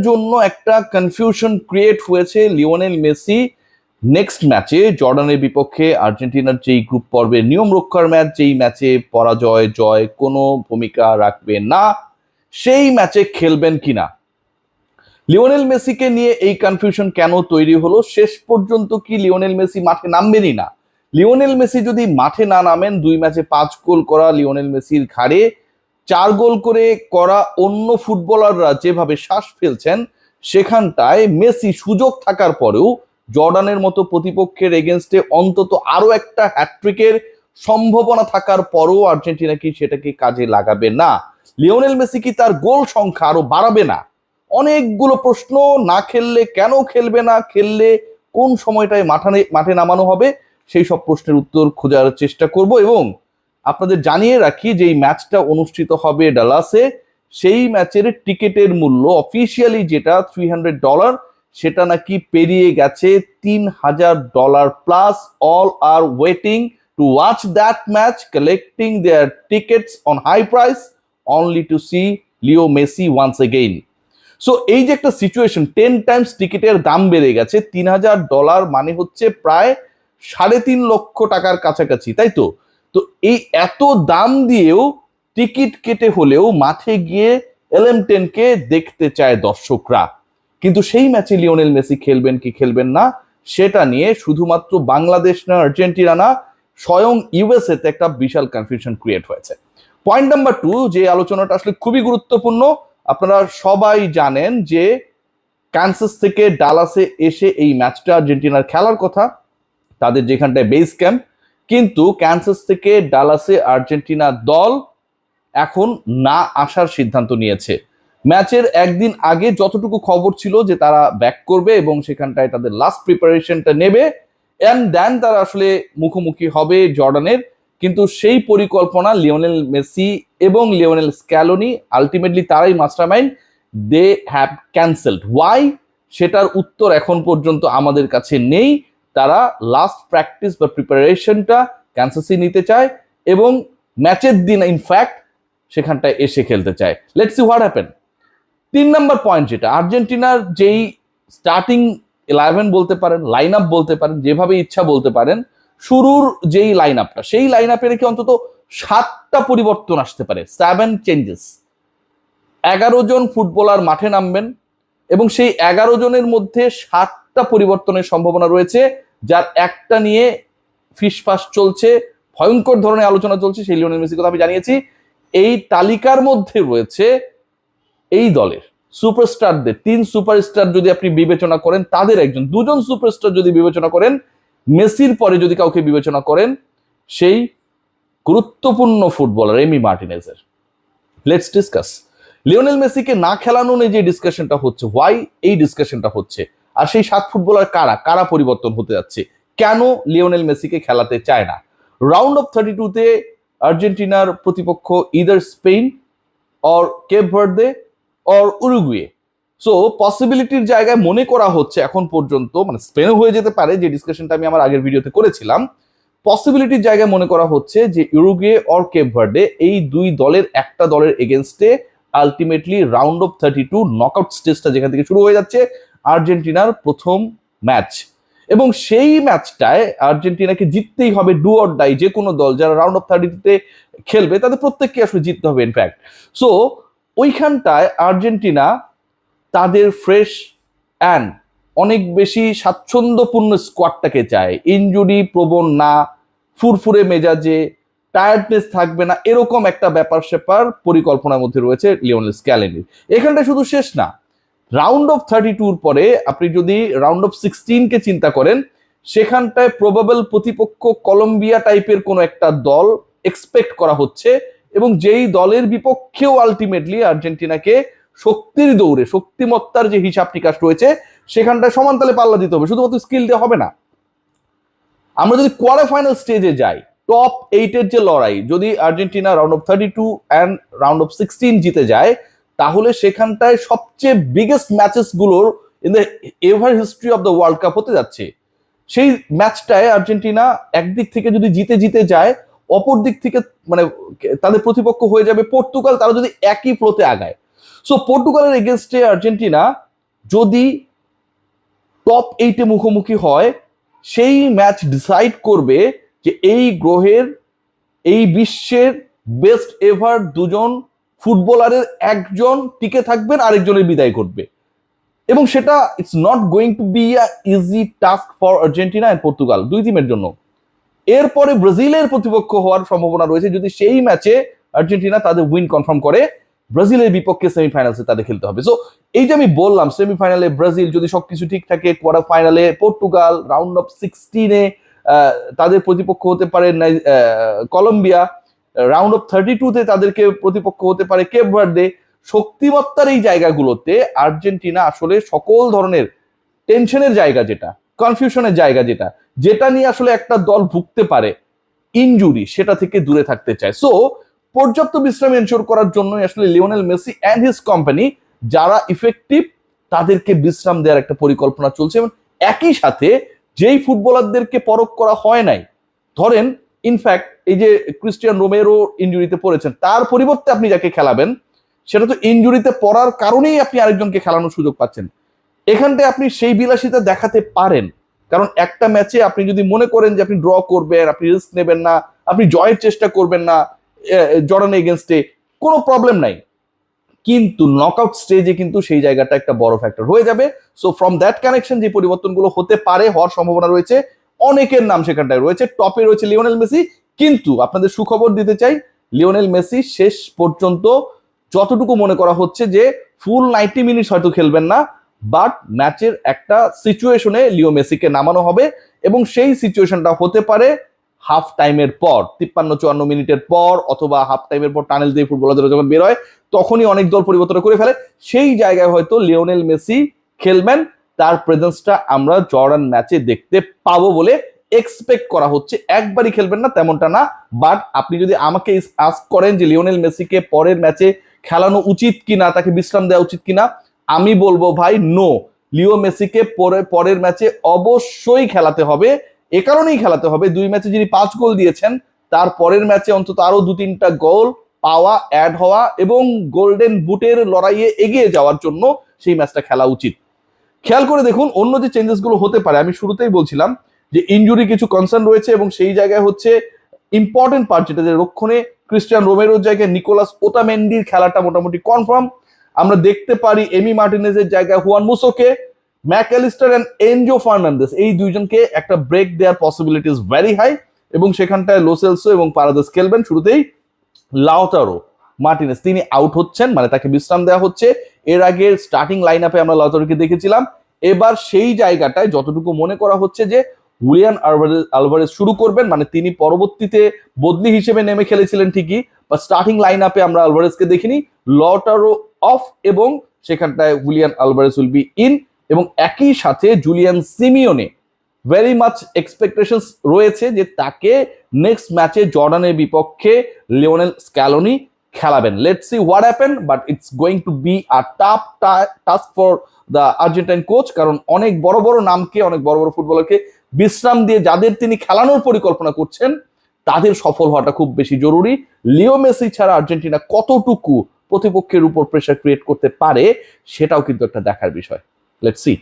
জন্য একটা confusion create হয়েছে লিওনেল মেসি নেক্সট ম্যাচে জর্ডানের বিপক্ষে আর্জেন্টিনার যেই গ্রুপ পর্বের নিয়ম রক্ষার ম্যাচ, যেই ম্যাচে পরাজয় জয় কোনো ভূমিকা রাখবে না, সেই ম্যাচে খেলবেন কিনা। লিওনেল মেসিকে নিয়ে এই কনফিউশন কেন তৈরি হলো? শেষ পর্যন্ত কি লিওনেল মেসি মাঠে নামবেনই না? লিওনেল মেসি যদি মাঠে না নামেন, 2 ম্যাচে 5 গোল করা লিওনেল মেসির ঘাড়ে 4 গোল করে করা অন্য ফুটবলাররা যেভাবে শ্বাস ফেলছেন, সেখানটায় মেসি সুযোগ থাকার পরেও জর্ডানের মতো প্রতিপক্ষের এগেনস্টে অন্তত আরো একটা হ্যাটট্রিকের সম্ভাবনা থাকার পরও আর্জেন্টিনা কি সেটাকে কাজে লাগাবে না? লিওনেল মেসি কি তার গোল সংখ্যা আরো বাড়াবে না? অনেকগুলো প্রশ্ন। না খেললে কেন খেলবে না, খেললে কোন সময়টায় মাঠে নামানো হবে, সেই সব প্রশ্নের উত্তর খোঁজার চেষ্টা করব। এবং আপনাদের জানিয়ে রাখি যে এই ম্যাচটা অনুষ্ঠিত হবে ডালাসে, সেই ম্যাচের টিকিটের মূল্য অফিসিয়ালি যেটা $300, সেটা নাকি পেরিয়ে গেছে $3000 plus. All are waiting to watch that match, collecting their tickets on high price only to see Leo Messi once again. So এই যে একটা সিচুয়েশন, 10 টাইমস টিকিটের দাম বেড়ে গেছে, $3000 মানে হচ্ছে প্রায় 3.5 লক্ষ টাকার কাছাকাছি, তাই তো? তো এই এত দাম দিয়েও টিকিট কেটে হলেও মাঠে গিয়ে LM10 কে দেখতে চায় দর্শকরা। কিন্তু সেই ম্যাচে লিওনেল মেসি খেলবেন কি খেলবেন না, সেটা নিয়ে শুধুমাত্র বাংলাদেশ না, আর্জেন্টিনা না, স্বয়ং ইউএসএ তে একটা বিশাল কনফিউশন ক্রিয়েট হয়েছে। পয়েন্ট নাম্বার 2, যে আলোচনাটা আসলে খুবই গুরুত্বপূর্ণ। আপনারা সবাই জানেন যে কানসাস থেকে ডালাসে এসে এই ম্যাচটা আর্জেন্টিনার খেলার কথা, তাদের যেখানটায় বেস ক্যাম্প, কিন্তু কানসাস থেকে ডালাসে আর্জেন্টিনা দল এখন না আসার সিদ্ধান্ত নিয়েছে। ম্যাচের একদিন আগে যতটুকু খবর ছিল যে তারা ব্যাক করবে এবং সেখানটায় তাদের লাস্ট প্রিপারেশনটা নেবে, এন্ড দেন তারা আসলে মুখোমুখি হবে জর্ডানের। কিন্তু সেই পরিকল্পনা লিওনেল মেসি এবং লিওনেল স্ক্যালোনি, আলটিমেটলি তারাই mastermind, they have cancelled. Why? সেটার উত্তর এখন পর্যন্ত আমাদের কাছে নেই। তারা লাস্ট প্র্যাকটিস বা প্রিপারেশনটা কানসাসই নিতে চায় এবং ম্যাচের দিন ইনফ্যাক্ট সেখানটায় এসে খেলতে চায়। Let's see what happen. 3 number point, যেটা আর্জেন্টিনার যেই স্টার্টিং 11 বলতে পারেন, লাইন আপ বলতে পারেন, যেভাবে ইচ্ছা বলতে পারেন, শুরুর যেই লাইন আপটা, সেই লাইন আপে নাকি অন্তত 7টা পরিবর্তন আসতে পারে, 7 চেঞ্জেস। 11 জন ফুটবলার মাঠে নামবেন এবং সেই 11 জনের মধ্যে 7টা পরিবর্তনের সম্ভাবনা রয়েছে, যার একটা নিয়ে ফিসফাস চলছে, ভয়ঙ্কর ধরনের আলোচনা চলছে, সেই লিওনেল মেসির কথা আমি জানিয়েছি। এই তালিকার মধ্যে রয়েছে এই দলের সুপারস্টারদের 3 সুপারস্টার যদি আপনি বিবেচনা করেন, তাদের একজন, 2 জন সুপারস্টার যদি বিবেচনা করেন, মেসির পরে যদি কাউকে বিবেচনা করেন, সেই গুরুত্বপূর্ণ ফুটবলার এমি মার্টিনেজের। Let's discuss. লিওনেল মেসিকে না খেলানো নিয়ে যে ডিসকাশনটা হচ্ছে, হোয়াই এই ডিসকাশনটা হচ্ছে, আর সেই 7 ফুটবলার কারা কারা পরিবর্তন হতে যাচ্ছে, কেন লিওনেল মেসিকে খেলাতে চায় না। রাউন্ড অফ 32-তে আর্জেন্টিনার প্রতিপক্ষ either Spain or Cape Verde or Uruguay. So পসিবিলিটির জায়গায় মনে করা হচ্ছে এখন পর্যন্ত, মানে স্পেনও হয়ে যেতে পারে, যে ডিসকাশনটা আমি আমার আগের ভিডিওতে করেছিলাম, পসিবিলিটির জায়গায় মনে করা হচ্ছে যে উরুগুয়ে অর কেপ ভার্দে, এই 2 দলের একটা দলের এগেনস্টে আলটিমেটলি রাউন্ড অফ 32 নকআউট স্টেজটা যেখান থেকে শুরু হয়ে যাচ্ছে, আর্জেন্টিনার প্রথম ম্যাচ। এবং সেই ম্যাচটায় আর্জেন্টিনাকে জিততেই হবে, ডু অর ডাই। যে কোনো দল যারা রাউন্ড অফ 32-তে খেলবে তাদের প্রত্যেককে আসলে জিততে হবে ইনফ্যাক্ট। সো ওইখানটায় আর্জেন্টিনা তাদের ফ্রেশ অ্যান্ড অনেক বেশি স্বাচ্ছন্দ্যপূর্ণ স্কোয়াডটাকে চায়, ইনজুরি প্রবণ না, ফুরফুরে মেজাজে, টায়ার্ডনেস থাকবে না, এরকম একটা ব্যাপার স্যাপার পরিকল্পনার মধ্যে রয়েছে লিওনেল স্ক্যালোনির। এখানটা শুধু শেষ না, রাউন্ড অফ 32-র পরে আপনি যদি রাউন্ড অফ 16-কে চিন্তা করেন, সেখানটায় প্রবাবল প্রতিপক্ষ কলম্বিয়া টাইপের কোনো একটা দল এক্সপেক্ট করা হচ্ছে, এবং যেই দলের বিপক্ষেও আলটিমেটলি আর্জেন্টিনাকে শক্তির দৌড়ে, শক্তিমত্তার যে হিসাব নিকাশ রয়েছে, সেখানটায় সমান তালে পাল্লা দিতে হবে, শুধুমাত্র স্কিল দিয়ে হবে না। আমরা যদি কোয়ার্টার ফাইনাল স্টেজে যাই, টপ 8-এর যে লড়াই, যদি Argentina round of 32 and round of 16 জিতে যায়, তাহলে সেখানটায় সবচেয়ে বিগেস্ট ম্যাচেস গুলোর in the ever history of the world cup হতে যাচ্ছে। সেই ম্যাচটায় আর্জেন্টিনা একদিক থেকে যদি জিতে যায়, অপর দিক থেকে মানে তাদের প্রতিপক্ষ হয়ে যাবে পর্তুগাল, তারা যদি একই ফ্লোতে আগায়। সো পর্তুগালের এগেনস্টে আর্জেন্টিনা যদি টপ 8-এ মুখোমুখি হয়, সেই ম্যাচ ডিসাইড করবে যে এই গ্রহের, এই বিশ্বের বেস্ট এভার দুজন ফুটবলারের একজন টিকে থাকবেন, আরেকজনের বিদায় ঘটবে। এবং সেটা it's not going to be a easy task for Argentina and Portugal, দুই টিমের জন্য। এরপরে ব্রাজিলের প্রতিপক্ষ হওয়ার সম্ভাবনা রয়েছে যদি সেই ম্যাচে আর্জেন্টিনা তাদের উইন কনফার্ম করে, ব্রাজিলের বিপক্ষে সেমিফাইনালসে তাদের খেলতে হবে। সো এই যে আমি বললাম, সেমিফাইনালে ব্রাজিল যদি সবকিছু ঠিক থাকে, কোয়ার্টার ফাইনালে পর্তুগাল, রাউন্ড অফ 16-এ তাদের প্রতিপক্ষ হতে পারে কলম্বিয়া, রাউন্ড অফ 32-তে তাদেরকে প্রতিপক্ষ হতে পারে কেপ ভার্দে। শক্তিমত্তার এই জায়গাগুলোতে আর্জেন্টিনা আসলে সকল ধরনের টেনশনের জায়গা, যেটা কনফিউশনের জায়গা, যেটা নিয়ে আসলে একটা দল ভুগতে পারে, ইনজুরি, সেটা থেকে দূরে থাকতে চায়। সো পর্যাপ্ত বিশ্রাম এনশোর করার জন্য আসলে Lionel Messi and his company, যারা ইফেক্টিভ, তাদেরকে বিশ্রাম দেওয়ার একটা পরিকল্পনা চলছে। এবং একই সাথে যেই ফুটবলারদেরকে পরখ করা হয় নাই, ধরেন ইনফ্যাক্ট এই যে ক্রিস্টিয়ান রোমেরো ইনজুরিতে পড়েছেন, তার পরিবর্তে আপনি যাকে খেলাবেন, সেটা তো ইনজুরিতে পড়ার কারণেই আপনি আরেকজনকে খেলানোর সুযোগ পাচ্ছেন। এখানটায় আপনি সেই বিলাসিতা দেখাতে পারেন, কারণ একটা ম্যাচে আপনি যদি মনে করেন যে আপনি ড্র করবেন, আপনি রিস্ক নেবেন না, আপনি জয়ের চেষ্টা করবেন না জর্ডান এগেনস্টে, কোনো প্রবলেম নাই। কিন্তু নকআউট স্টেজে কিন্তু সেই জায়গাটা একটা বড় ফ্যাক্টর হয়ে যাবে। সো ফ্রম দ্যাট কানেকশন যে পরিবর্তনগুলো হতে পারে, হওয়ার সম্ভাবনা রয়েছে, অনেকের নাম সেখানটায় রয়েছে। টপে রয়েছে লিওনেল মেসি। কিন্তু আপনাদের সুখবর দিতে চাই, লিওনেল মেসি শেষ পর্যন্ত যতটুকু মনে করা হচ্ছে যে ফুল 90 মিনিট হয়তো খেলবেন না, বাট ম্যাচের একটা সিচুয়েশনে লিও মেসিকে নামানো হবে। এবং সেই সিচুয়েশনটা হতে পারে হাফ টাইমের পর, 53-54 মিনিটের পর, অথবা হাফ টাইমের পর টানেল দিয়ে ফুটবলাররা যখন বের হয়, তখনই অনেক দল পরিবর্তন করে ফেলে। সেই জায়গায় হয়তো লিওনেল মেসি খেলবেন, তার প্রেজেন্সটা আমরা জর্ডান ম্যাচে দেখতে পাবো বলে এক্সপেক্ট করা হচ্ছে। একবারই খেলবেন না তেমনটা না, বাট আপনি যদি আমাকে আস্ক করেন যে লিওনেল মেসিকে পরের ম্যাচে খেলানো উচিত কিনা, তাকে বিশ্রাম দেওয়া উচিত কিনা, আমি বলবো ভাই নো, লিও মেসিকে পরের ম্যাচে অবশ্যই খেলাতে হবে। এ কারণেই খেলাতে হবে, 2 ম্যাচে যিনি 5 গোল দিয়েছেন, তার পরের ম্যাচে অন্তত আরো 2-3টা গোল পাওয়া, অ্যাড হওয়া এবং গোল্ডেন বুটের লড়াইয়ে এগিয়ে যাওয়ার জন্য সেই ম্যাচটা খেলা উচিত। খেয়াল করে দেখুন অন্য যে চেঞ্জেস গুলো হতে পারে, আমি শুরুতেই বলছিলাম যে ইনজুরি কিছু কনসার্ন রয়েছে, এবং সেই জায়গায় হচ্ছে ইম্পর্টেন্ট পার্ট যেটা, যে রক্ষণে ক্রিস্টিয়ান রোমেরোর জায়গায় নিকোলাস ওতামেন্ডির খেলাটা মোটামুটি কনফার্ম। আমরা দেখতে পারি এমি মার্টিনেজের জায়গায় হুয়ান মুসোকে, ম্যাকঅ্যালিস্টার এন্ড এনজো ফার্নান্দেস, এই দুইজনকে একটা ব্রেক দেওয়ার পসিবিলিটিস ভেরি হাই। এবং সেখানটায় লো সেলসো এবং পারাদেস খেলবেন। শুরুতেই লাউতারো মার্টিনেজ, তিনি আউট হচ্ছেন, মানে তাকে বিশ্রাম দেওয়া হচ্ছে। এর আগে স্টার্টিং লাইন আপে আমরা লাউতারোকে দেখেছিলাম। এবার সেই জায়গাটায় যতটুকু মনে করা হচ্ছে যে হুলিয়ান আলভারেজ শুরু করবেন, মানে তিনি পরবর্তীতে বদলি হিসেবে নেমে খেলেছিলেন ঠিকই, বা স্টার্টিং লাইন আপে আমরা আলভারেজকে দেখিনি। লাউতারো অফ, এবং সেখানটায় Julian Alvarez will be in. এবং একই সাথে Julian Simeone, very much expectations রয়েছে যে তাকে নেক্সট ম্যাচে জর্ডানের বিপক্ষে লিওনেল স্ক্যালোনি খেলাবেন। Let's see what happen, but it's going to be a tough task for the Argentine coach, কারণ অনেক বড় বড় নামকে, অনেক বড় বড় ফুটবলারকে বিশ্রাম দিয়ে যাদের তিনি খেলানোর পরিকল্পনা করছেন, তাদের সফল হওয়াটা খুব বেশি জরুরি। লিও মেসি ছাড়া আর্জেন্টিনা কতটুকু প্রতিপক্ষের উপর প্রেসার ক্রিয়েট করতে পারে, সেটাও কিন্তু একটা দেখার বিষয়। Let's see.